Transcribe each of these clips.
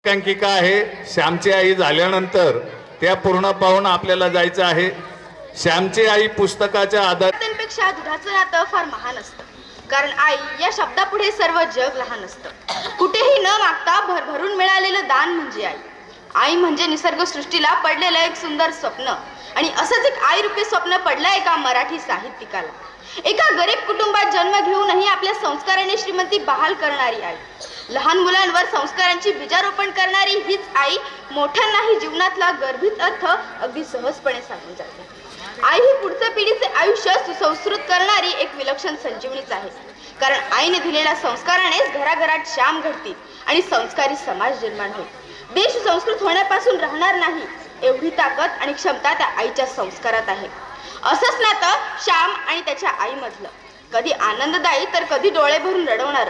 एकांकिका आहे. श्यामची आई झाल्यानंतर त्या पूर्ण पाहून आपल्याला जायचं आहे. श्यामची आई पुस्तकाच्या आधारापेक्षा दुधाचं नातं फार महान असतं. कारण आई या शब्दापुढे सर्व जग लहान असतं. कुठेही न मागता भरभरून मिळालेलं दान म्हणजे आई. आई म्हणजे निसर्गसृष्टीला पडलेलं एक सुंदर स्वप्न. आणि असंच एक आई रूपी स्वप्न पडलं एका मराठी साहित्यिकाला. एका गरीब कुटुंबात जन्म घेऊनही आपल्या संस्काराने श्रीमंती बहाल करणारी आई. लहान मुलांवर संस्कारांची बीजारोपण करणारी हीच आई मोठ्यांनाही जीवनातला गर्भित अर्थ अगदी सहजपणे सांगून जाते. आई ही पुढच्या पिढीचे आयुष्य सुसंस्कृत करणारी एक विलक्षण संजीवनीच आहे. कारण आईने दिलेल्या संस्कारानेच घराघरात श्याम घडतील आणि संस्कारी समाज निर्माण होईल. देश संस्कृत होण्यापासून राहणार नाही एवढी ताकद आणि क्षमता त्या आईच्या संस्कारात आहे. असंच नातं श्याम आणि त्याच्या आईमधलं, कधी आनंददायी तर कधी डोळे भरून रडवणार.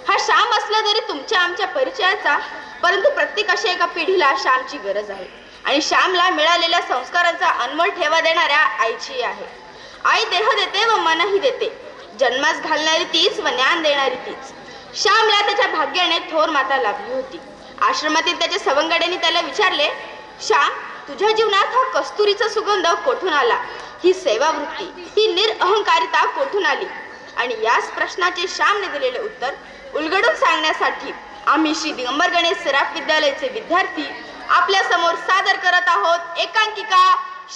हा श्याम असला जरी तुमच्या आमच्या परिचयाचा, परंतु प्रत्येक अशा एका पिढीला श्यामची गरज आहे. आणि श्यामला मिळालेल्या संस्कारांचा अनमोल ठेवा देणाऱ्या आईची आहे. आई देह देते व मनही देते. जन्मास घालणारी तीच व ज्ञान देणारी तीच. श्यामला त्याच्या भाग्याने थोर माता लाभली होती. आश्रमातील त्याच्या सवंगड्यांनी त्याला विचारले, श्याम, तुझ्या जीवनात हा कस्तुरीचा सुगंध कोठून आला? ही सेवावृत्ती, ही निरअहंकारिता कोठून आली? आणि याच प्रश्नाचे श्यामने दिलेले उत्तर उलगडून सांगण्यासाठी आम्ही श्री दिगंबर गणेश सराफ विद्यालयाचे विद्यार्थी आपल्या समोर सादर करत आहोत एकांकिका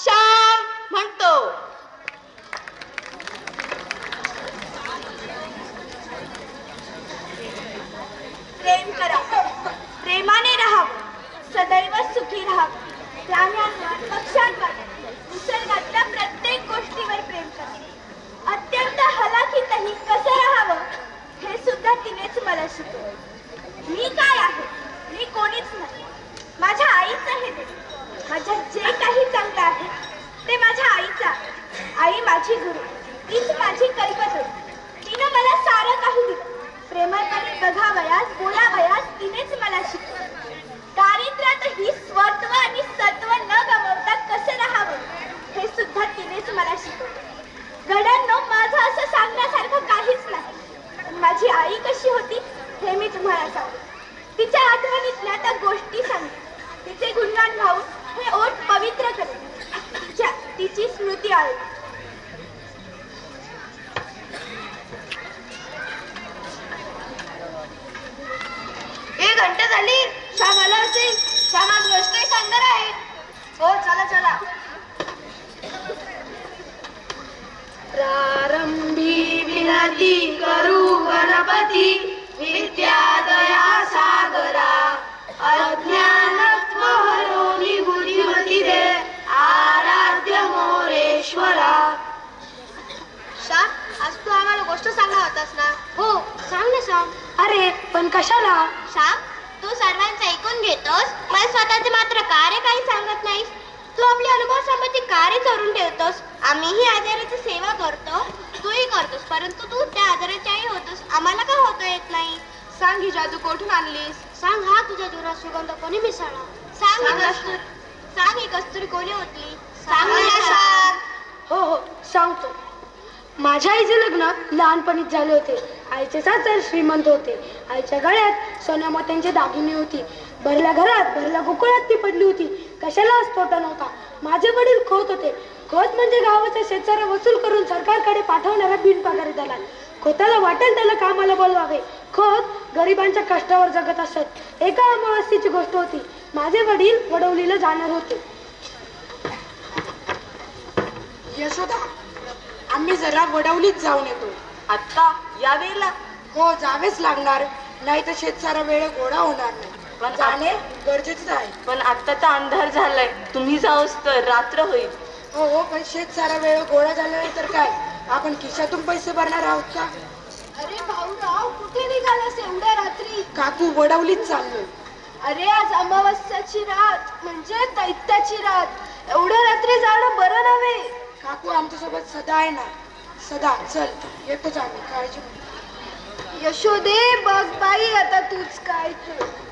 श्याम म्हणतो. प्रेम करा, प्रेमाने राहावं, सदैव सुखी राहावं. प्राण्यांवर, पक्ष्यांवर, निसर्गातल्या प्रत्येक गोष्टीवर प्रेम करा. अत्यंत हलाखीतही कसं राहावं हे सुद्धा तिनेच मला शिकवलं. मी काय आहे? मी कोणीच नाही. माझ्या आईचं हे देव. माझ्यात जे काही चांगलं आहे ते माझ्या आईचं आहे. आई माझी गुरु, तीच माझी कल्पना. तिनं मला सारं काही दिलं. प्रेमळपणे बघावयास, बोलावयास तिनेच मला शिकवलं. दारिद्र्यातही स्वत्व आणि सत्व न गमावता कसं राहावं हे सुद्धा तिनेच मला शिकवलं. गड्यांनो, माझं असं सांगण्यासारखं काहीच नाही. माझी आई कशी होती हे मी तुम्हाला सांगते. तिच्या आठवणीतल्या त्या गोष्टी सांगते. तिचे गुणगान गाऊन हे ओठ पवित्र करते. तिची स्मृती आहे. एक घंटा झाली. श्याम आला असेल. श्याम आज गोष्ट सांगणार आहे. हो, चला चला. प्रारंभी विनती करू गणपती, विद्यादया सागरा. अज्ञानत्व हरोनी बुद्धिमती दे, आराध्य मोरेश्वरा. श्याम, आज तू आम्हाला गोष्ट सांगणार होतास ना? हो, सांग ना सांग. अरे पण कशाला? श्याम, तू सर्वांचं ऐकून घेतोस पण स्वतःचे मात्र कार्य काही सांगत नाहीस. तू आपली अनुभव संबंधी कार्य करून ठेवतोस. आम्हीही आजाराची सेवा करतो, तूही करतोस, परंतु तू त्या आजाराच्याही होतोस. आम्हाला का होता येत नाही? सांग, ही जादू कोठून आणलीस? सांग, हा तुझ्या जीवनात सुगंध कोणी मिसळला? सांग, ही कस्तुरी कोणी होती? सांग ना श्याम. हो हो, सांगतो. माझ्या आईचे लग्न लहानपणीच झाले होते. आईचे सासर श्रीमंत होते. आईच्या गळ्यात सोन्या मोत्यांची दागिने होती. भरल्या घरात, भरल्या गोकुळात ती पडली होती. कशाला स्फोटा नव्हता. माझे वडील खोत होते. खोत म्हणजे गावाचा शेतसारा वसूल करून सरकारकडे पाठवणारा बिनपगारी दलाल. खोताला वाटेल त्याला कामाला बोलवावे. खोत गरिबांच्या कष्टावर जगत असत. एका अमावास्येची गोष्ट होती. माझे वडील वडवलीला जाणार होते. यशोदा, आम्ही जरा वडवलीत जाऊन येतो. आता यावेळेला? हो, जावेच लागणार, नाही तर शेतसारा वेळ गोळा होणार नाही. पण जाणे गरजेचं आहे. पण आता तर अंधार झालाय. तुम्ही जाऊस तर रात्र होईल. हो हो, पण शेतसारा वेळ गोळा झाल्यानंतर काय आपण खिशातून पैसे भरणार आहोत का? अरे भाऊराव, कुठे निघालास एवढ्या रात्री? काकू, वडवलीत चाललोय. अरे आज अमावस्याची रात म्हणजे दैत्याची रात. एवढ्या रात्री जाणं बरं नव्हे. काकू आमच्यासोबत सदा आहे ना. सदा, चल येतोच आम्ही, काळजी नको. यशोदे, बघ बाई आता तूच काय ते.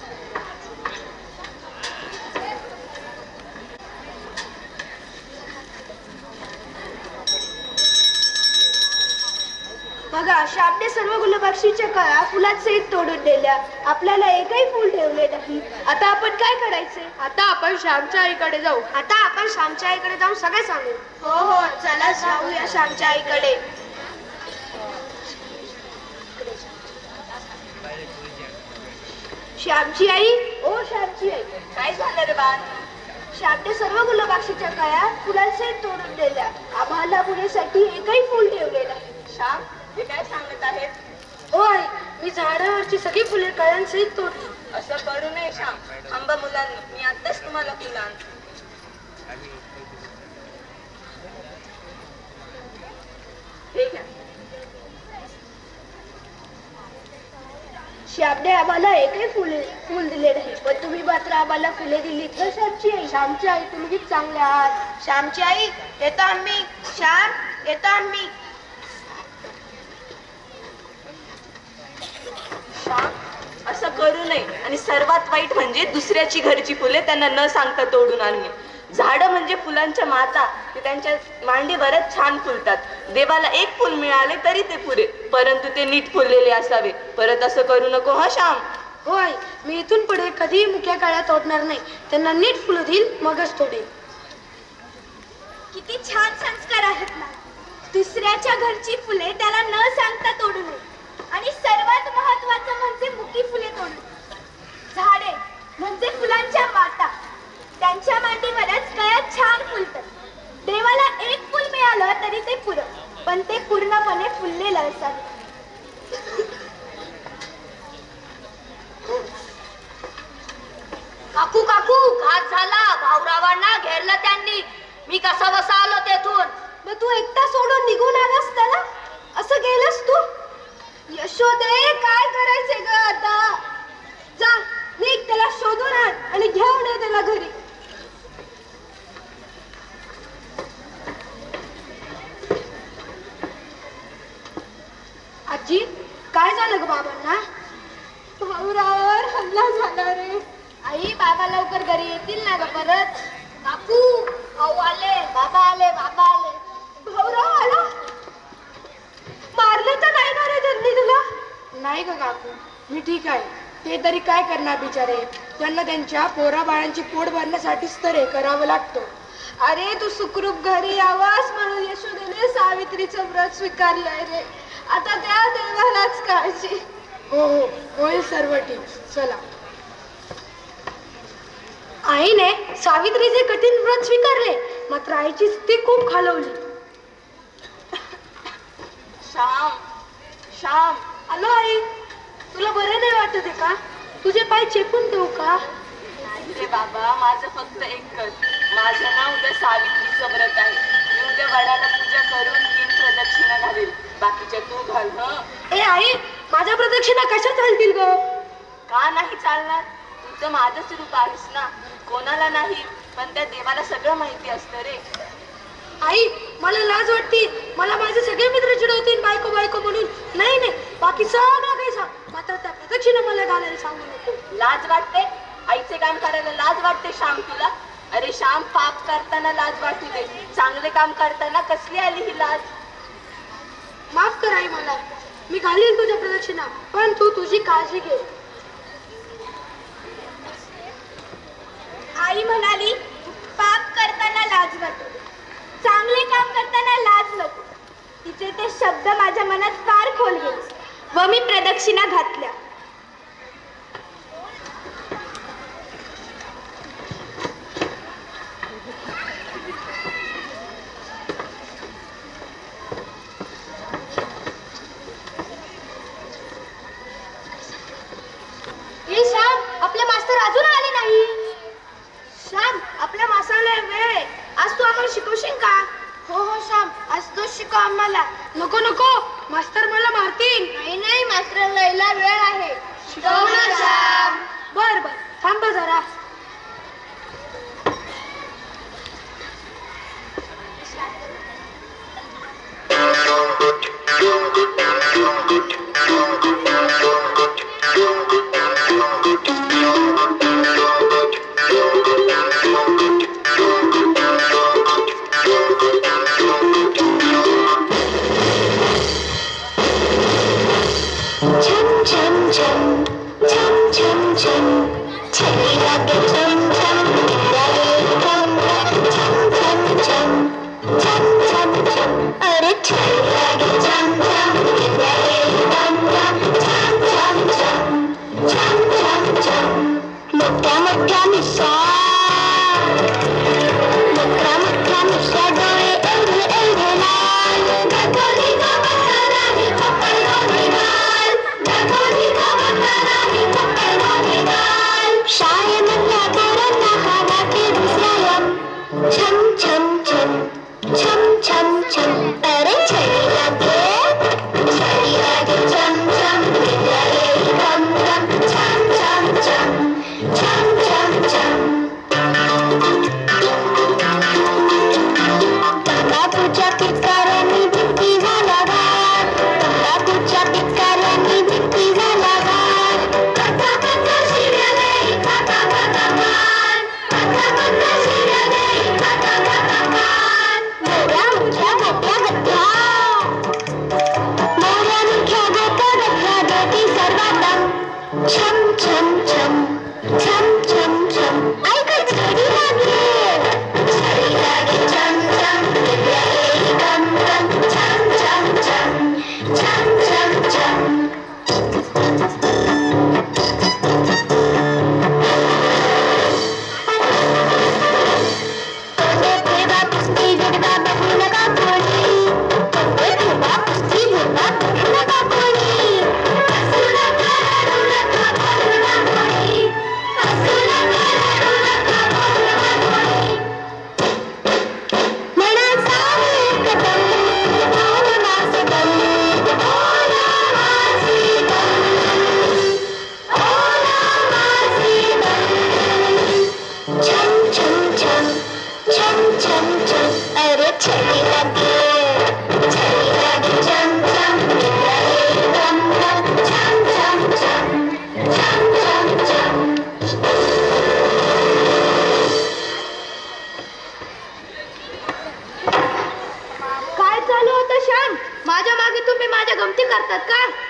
बघा, श्यामने सर्व गुलबक्षीच्या कळ्या फुलात सहित तोडून दिल्या. आपल्याला एकही फुल ठेवले नाही. आता आपण काय करायचे? आता आपण श्यामच्या आईकडे जाऊ. आता आपण श्यामच्या आईकडे जाऊन सगळे सांगू. हो हो, चला जाऊया श्यामच्या आईकडे. श्यामची आई, ओ श्यामची आई, काय झालं रे बाळ? श्यामने सर्व गुलबक्षीच्या कळ्या फुलांसहित तोडून दिल्या. आम्हाला पुण्यासाठी एकही फुल ठेवले नाही. श्याम, हे काय सांगत आहेत? ओ आई, मी झाडावरची सगळी फुले कळ्यांसहित तोडली. असं करू नये श्याम. थांबा मुलांनी, मी आताच तुम्हाला फुलं आणतो. हे घ्या. श्यामने आम्हाला एकही फुल दिले नाही, पण तुम्ही मात्र आम्हाला फुले दिलीत ना श्यामची आई. श्यामची आई, तुम्ही किती चांगले आहात. श्यामची आई, येतो आम्ही. श्याम, येतो आम्ही. श्याम, असं करू नये. आणि सर्वात वाईट म्हणजे दुसऱ्याची घरची फुले त्यांना न सांगता तोडून आणणे. झाडं म्हणजे फुलांच्या माता. ते त्यांच्या मांडीवरच छान फुलतात. देवाला एक फुल मिळाले तरी ते पुरे, परंतु ते नीट फुललेले असावे. परत असं करू नको हा श्याम. हो आई, मी इथून पुढे कधीही मुख्या काळ्या तोडणार नाही. त्यांना नीट फुलं देईल, मगच तोडेल. किती छान संस्कार आहेत ना. दुसऱ्याच्या घरची फुले त्याला न सांगता तोडू नये. आणि सर्वात महत्वाचं म्हणजे मुकी फुले तोडू. झाडे म्हणजे फुलांच्या माता. त्यांच्या मांडीवरच कळ्यात छान फुलतात. देवाला एक फुल मिळालं तरी ते पुरं, पण ते पूर्णपणे फुललेलं असावे. काकू काकू, घात झाला. भाऊरावांना घेरलं त्यांनी. मी कसा बसा आलो तेथून. मग तू एकटा सोडून निघून आलास त्याला? असं गेलस तू? यशोदे, काय करायचे ग आता? जा, निघ, त्याला शोधून आण आणि घेऊन ये त्याला घरी. आजी, काय झालं ग बाबांना? भाऊरावावर हल्ला झाला रे. आई, बाबा लवकर घरी येतील ना ग परत? काकू, भाऊ आले, बाबा आले, बाबा आले. भाऊराव आला? मारलं तर नाही ना रे त्यांनी तुला? नाही ग काकू, मी ठीक आहे. ते तरी काय करणार बिचारे. त्यांना त्यांच्या पोरा बाळांची पोट भरण्यासाठीच तर हे करावं लागतं. अरे, तू सुखरूप घरी यावास म्हणून यशोदेने सावित्रीचं व्रत स्वीकारलंय रे. आता त्या देवालाच काळजी. हो हो, होईल सर्व ठीक. चला. आईने सावित्रीचे कठीण व्रत स्वीकारले, मात्र आईची स्थिती खूप खालवली. श्याम, श्याम. आलो आई. तुला बरं नाही वाटत आहे का? तुझे पाय चेपून देऊ का? नाही रे बाबा, माझं फक्त एकच. माझं नाव उद्या सावित्रीचं व्रत आहे. मी उद्या वडाला पूजा करून 3 प्रदक्षिणा घालेल. बाकीच्या तू घाल. ए आई, माझ्या प्रदक्षिणा कशा चालतील ग? का नाही चालणार? तू तर माझंच रूप आहेस ना. कोणाला नाही, पण त्या देवाला सगळं माहिती असतं रे. आई, मला लाज वाटते. मला माझे सगळे मित्र चिडवतील बायको बायको म्हणून. नाही नाही, बाकी सगळं काही सांग, मात्र त्या प्रदक्षिणा मला घालायला सांगू नको. लाज वाटते? आईचे काम करायला लाज वाटते श्याम तुला? अरे श्याम, पाप करताना लाज वाटू दे. चांगले काम करताना कसली आली ही लाज? माफ कर आई मला. मी घालील तुझ्या प्रदक्षिणा, पण तू तुझी काळजी घे. आई म्हणाली, पाप करताना लाज वाटू दे, चांगले काम करताना लाज नको. तिचे ते शब्द माझ्या मनात फार खोल गेले व मी प्रदक्षिणा घातल्या. श्याम, आपले मास्तर अजून आले नाही. श्याम, आपल्या मास्तराला वेळ आहे. आज तू आम्हाला शिकवशील का? हो हो श्याम, आज तूच शिकव आम्हाला. नको नको, मास्तर मला मारतील. नाही नाही, मास्तराला यायला वेळ आहे. शिकव ना श्याम. बर बर, थांब जरा.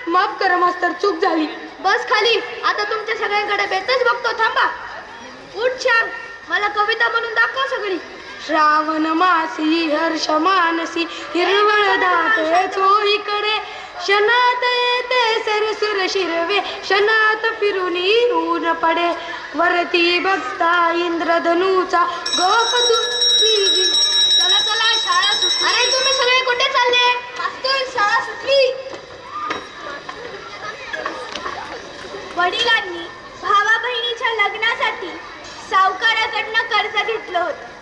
माफ करा मास्तर, चूक झाली. बस खाली. आता तुमच्या सगळ्यांकडे बेतच बघतो. थांबा. उठ श्याम, मला कविता म्हणून दाखव सगळी. श्रावण मासी हर्ष मानसी हिरवळ दाटे चोहीकडे क्षणात येते सरसुर शिरवे क्षणात फिरून ऊन पडे वरती बघता इंद्रधनुचा गोप चला चला, शाळा सुटली. अरे तुम्ही सगळे कुठे चालले? मास्तर, शाळा सुटली. वडिलांनी भावा बहिणीच्या लग्नासाठी सावकाराकडनं कर्ज घेतलं होतं.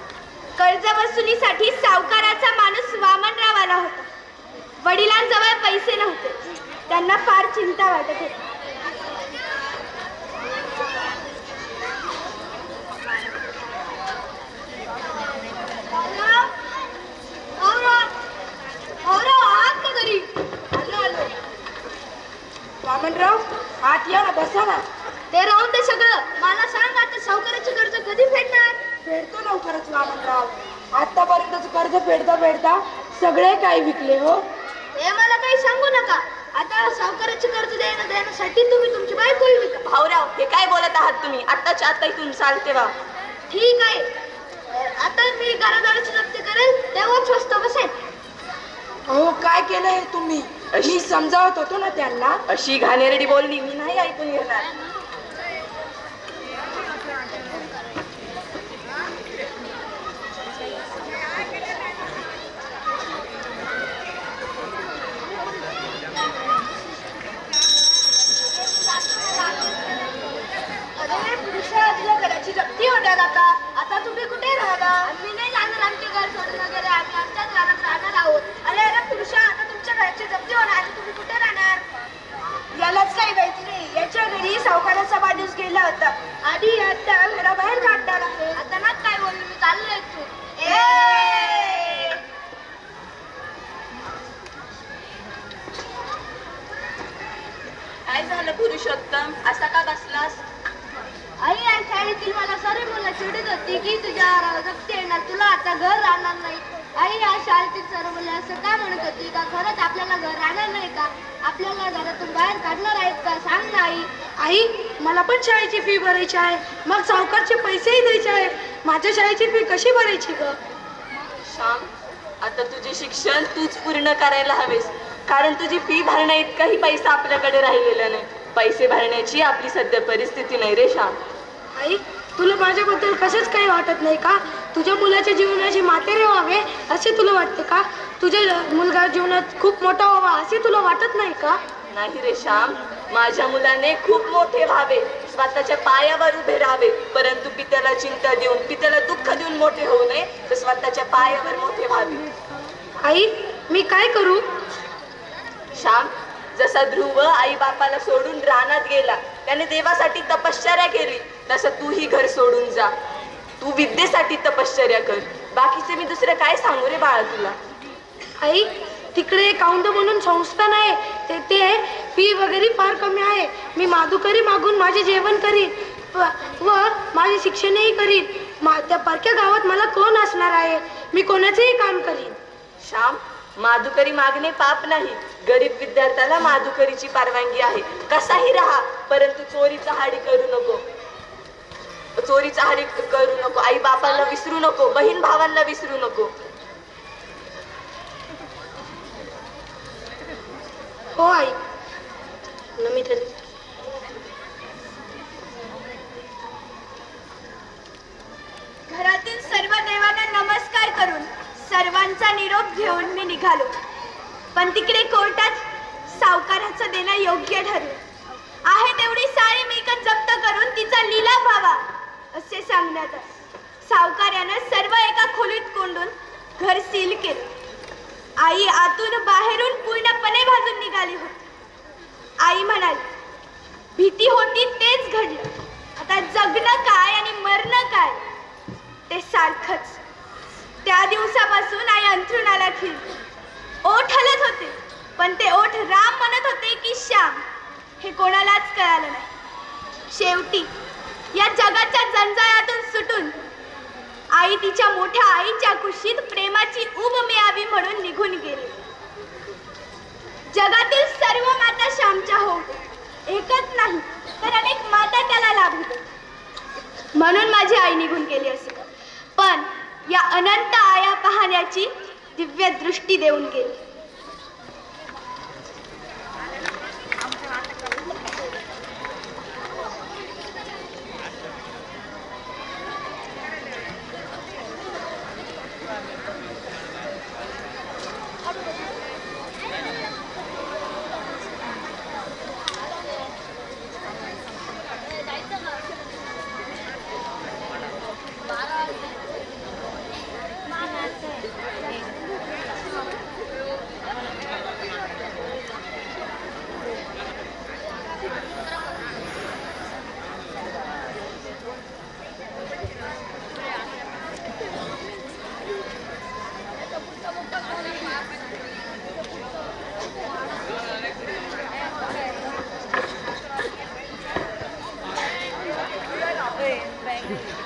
कर्ज वसुलीसाठी सावकाराचा माणूस वामनराव आला होता. वडिलांजवळ पैसे नव्हते. त्यांना फार चिंता वाटत होती. आहात का घरी? आलो. वामनराव, आत या ना, बसा ना. ते राहून ते सगळं मला सांग, आता सावकाराचे कर्ज कधी फेडणार? फेडतो लवकरच वामनराव. आतापर्यंतच कर्ज फेडता फेडता सगळे काही विकले हो. हे मला काही सांगू नका. आता सावकाराचे कर्ज देण्यासाठी तुम्ही तुमची बायको विका. भाऊराव, हे काय बोलत आहात तुम्ही? आत्ताच्या आता इथून चालते वा. ठीक आहे, आता मी घरादाराची जप्ती करेल तेव्हा स्वस्त बसेल. अहो, काय केलंय तुम्ही? मी समजावत होतो ना त्यांना. अशी घाणेरडी बोलली मी नाही ऐकून घेणार. घराची जप्ती होणार. आता तुम्ही कुठे राहणार? आम्ही नाही जाणार. आमचे घर सोडून वगैरे आम्ही आमच्याच घरात राहणार आहोत. अरे पुरुषा, आता तुमच्या घराची जप्ती होणार आणि तुम्ही कुठे राहणार? यालाच काही माहिती नाही. याच्या घरी सावकाराचा माणूस गेला होता आणि आता घराबाहेर काढणार आहे. आता ना काय बोललो मी, चाललोय तू. काय झालं पुरुषोत्तम, असा का बसलास? आई, या शाळेतील मला सारे मुलं चिडत होती की तुझ्या जप्ती येणार, तुला आता घर राहणार नाही. आई, या शाळेतील सर्व मुले असं का म्हणत होती का खरंच आपल्याला घर राहणार नाही का? आपल्याला घरातून बाहेर काढणार आहेत का? सांग ना आई. आई, मला पण शाळेची फी भरायची आहे, मग सावकारचे पैसेही द्यायचे आहे. माझ्या शाळेची फी कशी भरायची ग? श्याम, आता तुझे शिक्षण तूच पूर्ण करायला हवेस, कारण तुझी फी भरण्या इतकाही पैसा आपल्याकडे राहिलेला नाही. पैसे भरण्याची आपली सध्या परिस्थिती नाही रे श्याम. आई, तुला माझ्याबद्दल कसंच काही वाटत नाही का? तुझ्या मुलाच्या जीवनाचे मातेरे व्हावे असे तुला वाटते का? तुझ्या मुलगा जीवनात खूप मोठा व्हावा असे तुला वाटत नाही का? नाही रे श्याम, माझ्या मुलाने खूप मोठे व्हावे, स्वतःच्या पायावर उभे राहावे, परंतु पित्याला चिंता देऊन, पित्याला दुःख देऊन मोठे होऊ नये, तर स्वतःच्या पायावर मोठे व्हावे. आई, मी काय करू? श्याम, जसा ध्रुव आई बापाला सोडून रानात गेला, त्याने देवासाठी तपश्चर्या केली, तसं तूही घर सोडून जा. तू विद्येसाठी तपश्चर्या कर. बाकीचे मी दुसरं काय सांगू रे बाळा तुला? आई, तिकडे औंध म्हणून संस्थान आहे, तेथे फी वगैरे फार कमी आहे. मी माधुकरी मागून माझे जेवण करीन व माझे शिक्षणही करीन. त्या परक्या गावात मला कोण असणार आहे? मी कोणाचेही काम करीन. श्याम, माधुकरी मागणे पाप नाही. गरीब विद्यार्थ्याला माधुकरीची परवानगी आहे. कसाही राहा, परंतु चोरीचा हाडी करू नको. चोरीचा हाडी करू नको. आई बापांना विसरू नको, बहीण भावांना विसरू नको. हो आई. घरातील सर्व देवांना नमस्कार करून सर्वांचा निरोप घेऊन मी निघालो. पण तिकडे कोर्टात सावकाराचं देणं योग्य ठरलं. आहे तेवढी सारी मिळकत जप्त करून तिचा लिलाव व्हावा असे सांगण्यात आले. सावकारानं सर्व एका खोलीत कोंडून घर सील केलं. आई आतून बाहेरून पूर्णपणे भाजून निघाली होती. आई म्हणाली, भीती होती तेच घडलं. आता जगणं काय आणि मरणं काय ते सारखंच. त्या दिवसापासून आई अंथरुणाला खिळली. ओठ हलत होते, पण ते ओठ राम म्हणत होते की श्याम हे कोणालाच कळालं नाही. शेवटी या जगाच्या जंजाळातून सुटून आई तिच्या मोठ्या आईच्या कुशीत प्रेमाची उब मिळावी म्हणून निघून गेली. जगातील सर्व माता श्यामच्या होऊ, एकच नाही तर अनेक माता त्याला लाभू दे म्हणून माझी आई निघून गेली असेल. पण या अनंत आया पाहण्याची दिव्य दृष्टी देऊन गेली.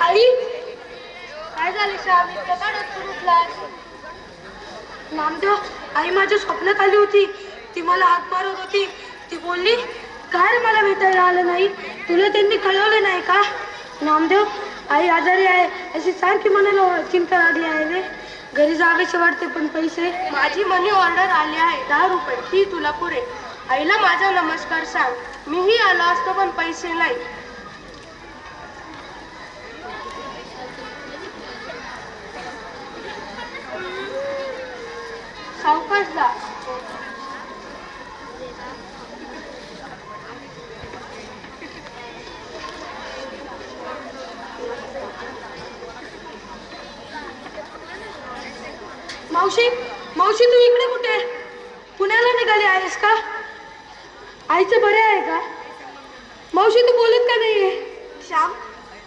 आई, काय झाले श्याम? नामदेव, आई माझ्या स्वप्नात आली होती. ती मला हाक मारत होती. ती बोलली, काय रे मला भेटायला आलं नाही? तुला त्यांनी कळवलं नाही का? नामदेव, आई आजारी आहे अशी सारखी मनाला चिंता लागली आहे रे. घरी जावेसे वाटते, पण पैसे. माझी मनी ऑर्डर आली आहे 10 रुपये, ती तुला पुरे. आईला माझा नमस्कार सांग. मीही आलो असतो पण पैसे नाही. सावकाश जा. मावशी, मावशी तू इकडे कुठे? पुण्याला निघाली आहेस का? आईचं बरे आहे का? मावशी तू बोलत का नाहीये? श्याम,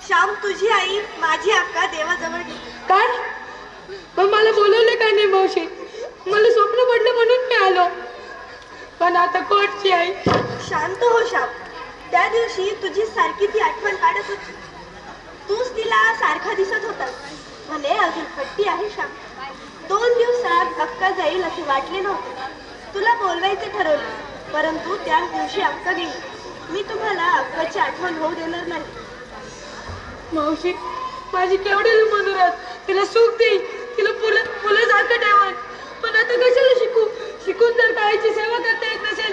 श्याम तुझी आई माझी अक्का देवाजवळ गेली. काय? पण मला बोलवलं का नाही मावशी? मला स्वप्न पडलं म्हणून मी आलो. पण आता कोर्टची आई. शांत हो श्याम. त्या दिवशी तुझी सारखी ती आठवण काढत होती. तूच तिला सारखा दिसत होता. भले अजून हट्टी आहे श्याम. 2 दिवसात अक्का जाईल असे वाटले नव्हते. तुला बोलवायचे ठरवले, परंतु त्याच दिवशी अक्का गेली. मी तुम्हाला अक्काची आठवण होऊ देणार नाही. मावशी, माझी केवढी मनोरथ, तिला सुख देईल, तिला मुलासारखं ठेवाल. पण आता कशाला शिकून जर आईची सेवा करता येत नसेल,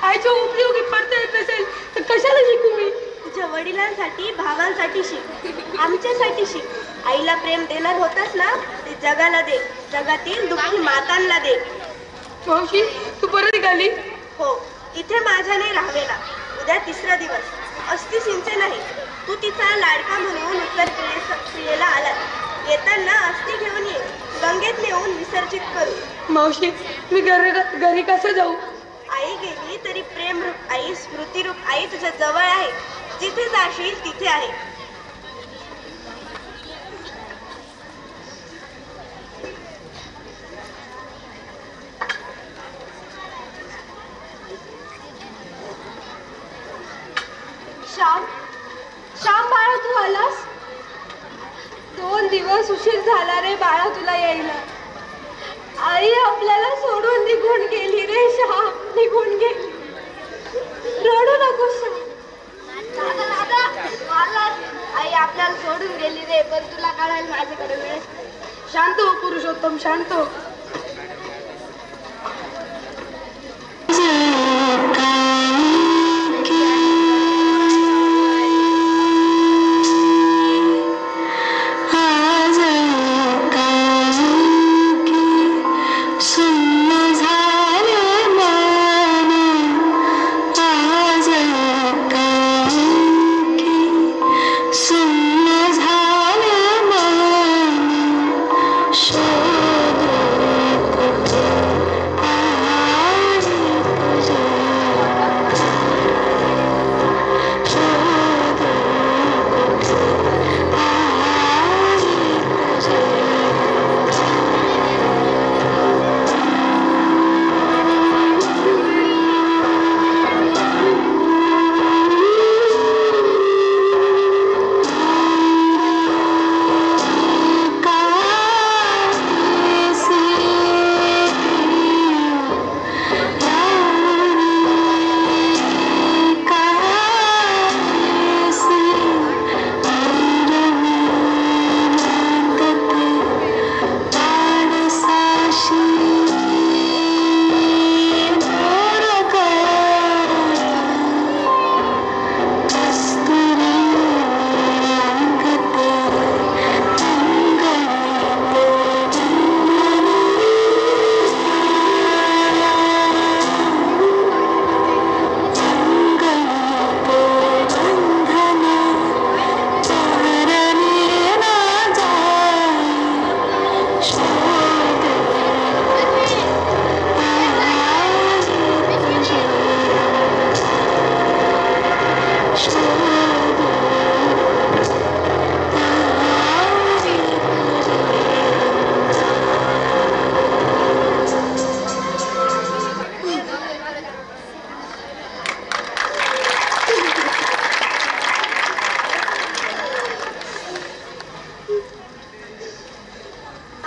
आईच्या उपयोगी पडता येत नसेल, तर कशाला शिकू मी? तुझ्या वडिलांसाठी, भावांसाठी शिक, आमच्यासाठी शिक. आईला प्रेम देणार होतास ना, ते जगाला दे, जगातील दुःखी मातांना दे. मावशी, तू परत निघाली? हो, इथे माझ्याने राहावे ना. उद्या 3रा दिवस. असती सिंचे नाही. तू तिचा लाडका म्हणून उत्तर क्रियेला आलात. येताना अस्थी घेऊन ये, गंगेत नेऊन विसर्जित करू. मावशी, मी घरी कसं जाऊ? आई गेली तरी प्रेम रूप आई, स्मृती रूप आई तुझ्या जवळ आहे. जिथे जाशील तिथे आहे. श्याम बाळा, तू आलास? 2 दिवस उशीर झाला रे बाळा तुला यायला. आई आपल्याला सोडून निघून गेली रे श्याम, निघून गेली. रडू नको श्याम. आई आपल्याला सोडून गेली रे, पण तुला कळायला माझ्याकडे वेळ. शांत हो पुरुषोत्तम, शांत हो.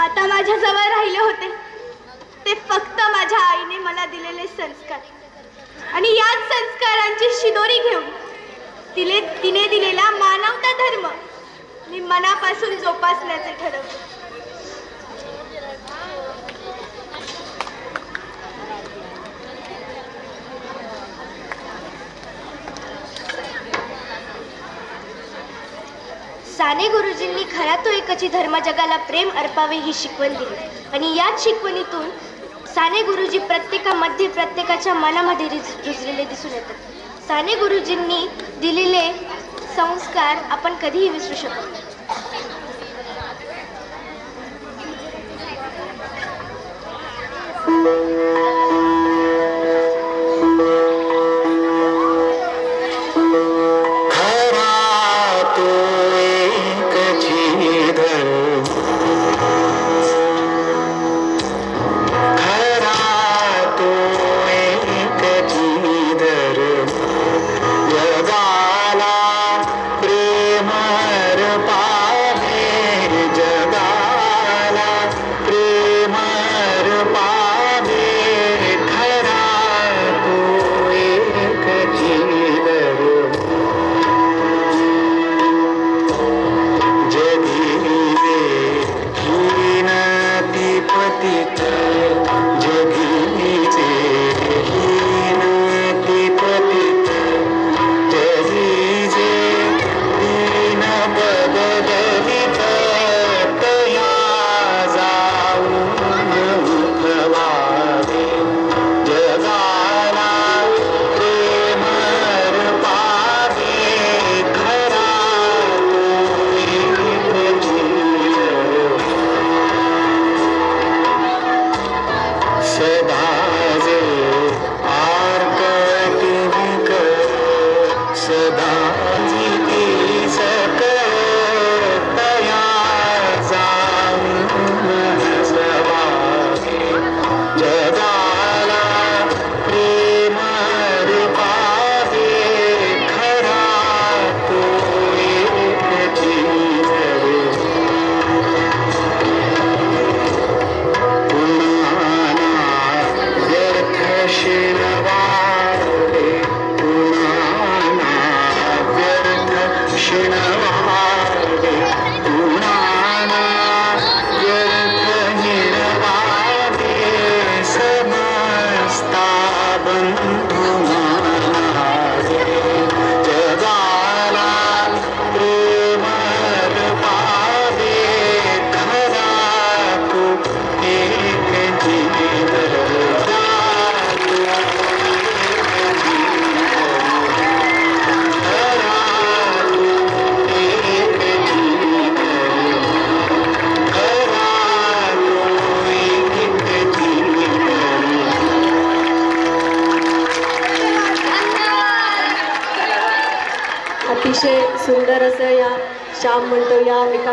आता माझ्या जवळ राहिले होते ते फक्त माझ्या आईने मला दिलेले संस्कार, आणि याच संस्कारांची शिदोरी घेऊन तिने दिलेला मानवता धर्म मी मनापासून जोपासण्याचे ठरवले. साने गुरुजींनी खरा तो एकची धर्म जगाला प्रेम अर्पावे ही शिकवण दिली, आणि याच शिकवणीतून साने गुरुजी प्रत्येकामध्ये, प्रत्येकाच्या मनामध्ये रुजलेले दिसून येतात. साने गुरुजींनी दिलेले संस्कार आपण कधीही विसरू शकत नाही. प्रेम राम म्हणतो या एका